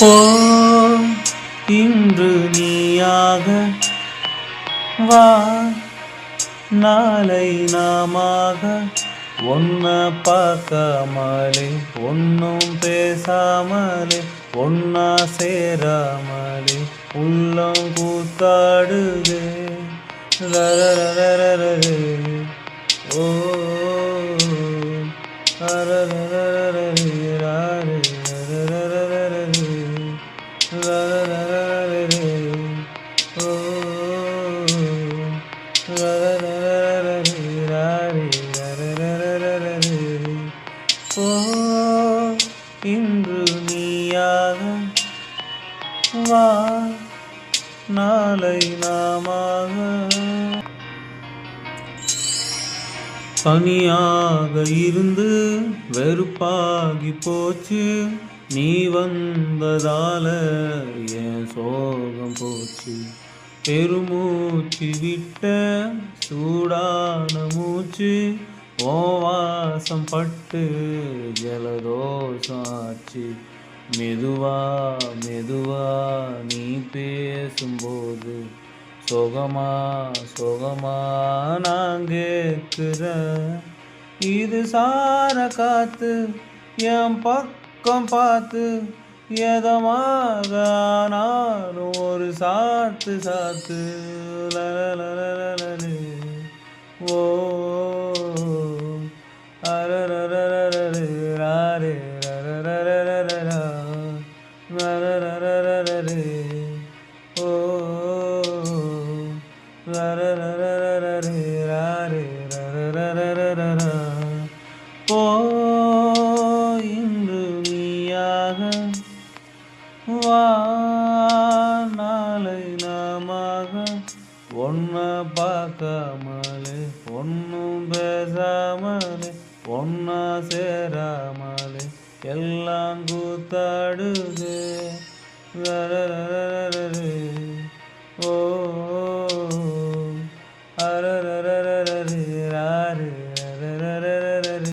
போ இன்று நீயாக வா நாளை நாமாக ஒன்ன பார்க்காமலே ஒன்னும் பேசாமலே ஒன்னா சேராமலே உள்ளம் கூத்தாடுதே ரரரரரரே. ஓ ரரரரரரே ராரே ரரரரரரே ரரரரரரே. ஓ ரரரரரரே ராரே ரரரரரரே. ஓ இன்று நீயாக வா நாளை நாமாக. தனியாக இருந்து வெறுப்பாகி போச்சு நீ வந்ததால என் சோகம் போச்சு. பெருமூச்சு விட்ட சூடான மூச்சு ஓ வாசம் பட்டு ஜலதோஷம் ஆச்சு. மெதுவா மெதுவா நீ பேசும்போது சொகமா சொகமா நான் கேட்குறேன். இது சார காத்து என் பக்கம் பார்த்து எதமாக நானும் ஒரு சாத்து சாத்து லலலலலலே. ஓ அரரரரரே ராரே ரரரரரரா ரரரரரரே. ஓ ரரரரரரே ராரே ரரரரரரா. ஓ இன்று நீயாக வா நாளை நாமாக ஒன்ன பார்க்காமலே ஒன்னும் பேசாமலே ஒன்னா சேராமலே எல்லாம் கூத்தாடுதே ரரரரரரே.